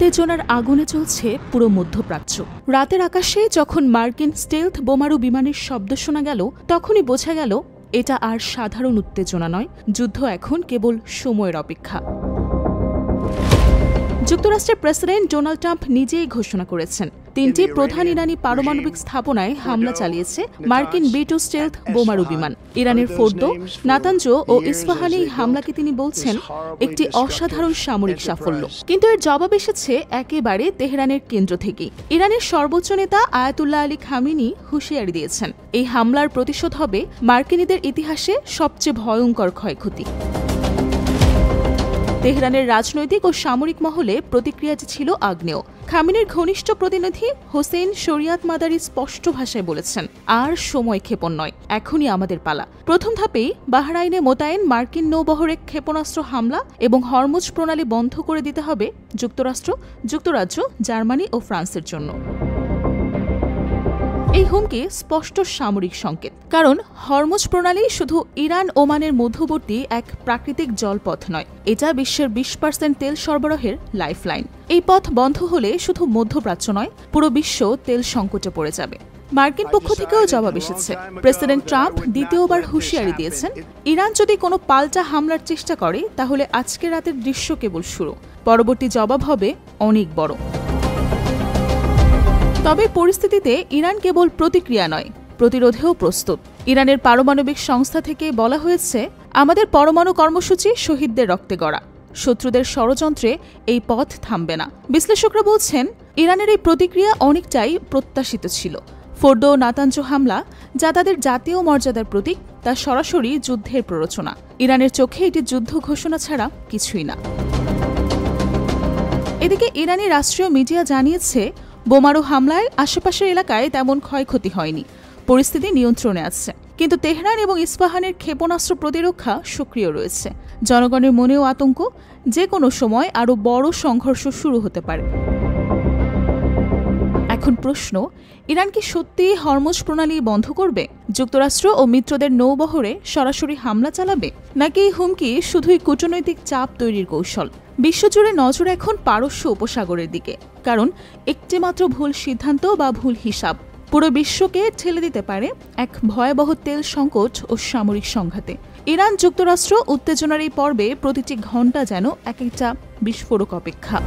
উত্তেজনার আগুনে চলছে পুরো মধ্যপ্রাচ্য। রাতের আকাশে যখন মার্কিন স্টেলথ বোমারু বিমানের শব্দ শোনা গেল, তখনই বোঝা গেল এটা আর সাধারণ উত্তেজনা নয়, যুদ্ধ এখন কেবল সময়ের অপেক্ষা। যুক্তরাষ্ট্রের প্রেসিডেন্ট ডোনাল্ড ট্রাম্প নিজেই ঘোষণা করেছেন, 3টি প্রধান ইরানি পারমাণবিক স্থাপনায় হামলা চালিয়েছে মার্কিন B-2 স্টেলথ বোমারু বিমান। ইরানের ফোর্দো, নাতানজ ও ইস্পাহানে এই হামলাকে তিনি বলছেন একটি অসাধারণ সামরিক সাফল্য। কিন্তু এর জবাব এসেছে একেবারে তেহরানের কেন্দ্র থেকেই। ইরানের সর্বোচ্চ নেতা আয়াতুল্লাহ আলী খামেনি হুঁশিয়ারি দিয়েছেন, এই হামলার প্রতিশোধ হবে মার্কিনীদের ইতিহাসে সবচেয়ে ভয়ঙ্কর ক্ষয়ক্ষতি। তেহরানের রাজনৈতিক ও সামরিক মহলে প্রতিক্রিয়াটি ছিল আগ্নেয়। খামেনির ঘনিষ্ঠ প্রতিনিধি হোসেন শরিয়াত মাদারি স্পষ্ট ভাষায় বলেছেন, আর সময় ক্ষেপণ নয়, এখনই আমাদের পালা। প্রথম ধাপেই বাহরাইনে মোতায়েন মার্কিন নৌবহরে ক্ষেপণাস্ত্র হামলা এবং হরমুজ প্রণালী বন্ধ করে দিতে হবে যুক্তরাষ্ট্র, যুক্তরাজ্য, জার্মানি ও ফ্রান্সের জন্য। এই হুমকি স্পষ্ট সামরিক সংকেত, কারণ হরমুজ প্রণালী শুধু ইরান ওমানের মধ্যবর্তী এক প্রাকৃতিক জলপথ নয়, এটা বিশ্বের 20% তেল সরবরাহের লাইফলাইন। এই পথ বন্ধ হলে শুধু মধ্যপ্রাচ্য নয়, পুরো বিশ্ব তেল সংকটে পড়ে যাবে। মার্কিন পক্ষ থেকেও জবাব এসেছে। প্রেসিডেন্ট ট্রাম্প দ্বিতীয়বার হুঁশিয়ারি দিয়েছেন, ইরান যদি কোনো পাল্টা হামলার চেষ্টা করে তাহলে আজকের রাতের দৃশ্য কেবল শুরু, পরবর্তী জবাব হবে অনেক বড়। তবে পরিস্থিতিতে ইরান কেবল প্রতিক্রিয়া নয়, প্রতিরোধেও প্রস্তুত। ইরানের পারমাণবিক সংস্থা থেকে বলা হয়েছে, আমাদের পরমাণু কর্মসূচি শহীদদের রক্তে গড়া, শত্রুদের ষড়যন্ত্রে এই পথ থামবে না। বিশ্লেষকরা বলছেন, ইরানের এই প্রতিক্রিয়া অনেকটাই প্রত্যাশিত ছিল। ফোর্দো নাতানজ হামলা, যা তাদের জাতীয় মর্যাদার প্রতীক, তা সরাসরি যুদ্ধের প্ররোচনা। ইরানের চোখে এটি যুদ্ধ ঘোষণা ছাড়া কিছুই না। এদিকে ইরানি রাষ্ট্রীয় মিডিয়া জানিয়েছে, বোমারু হামলায় আশেপাশের এলাকায় তেমন ক্ষয়ক্ষতি হয়নি, পরিস্থিতি নিয়ন্ত্রণে আছে। কিন্তু তেহরান এবং ইস্পাহানের ক্ষেপণাস্ত্র প্রতিরক্ষা সক্রিয় রয়েছে। জনগণের মনেও আতঙ্ক, যে কোনো সময় আরও বড় সংঘর্ষ শুরু হতে পারে। এখন প্রশ্ন, ইরান কি সত্যিই হরমুজ প্রণালী বন্ধ করবে? যুক্তরাষ্ট্র ও মিত্রদের নৌবহরে সরাসরি হামলা চালাবে? নাকি এই হুমকি শুধুই কূটনৈতিক চাপ তৈরির কৌশল? বিশ্বজুড়ে নজর এখন পারস্য উপসাগরের দিকে, কারণ একটিমাত্র ভুল সিদ্ধান্ত বা ভুল হিসাব পুরো বিশ্বকে ঠেলে দিতে পারে এক ভয়াবহ তেল সংকট ও সামরিক সংঘাতে। ইরান যুক্তরাষ্ট্র উত্তেজনার এই পর্বে প্রতিটি ঘণ্টা যেন এক একটা বিস্ফোরক অপেক্ষা।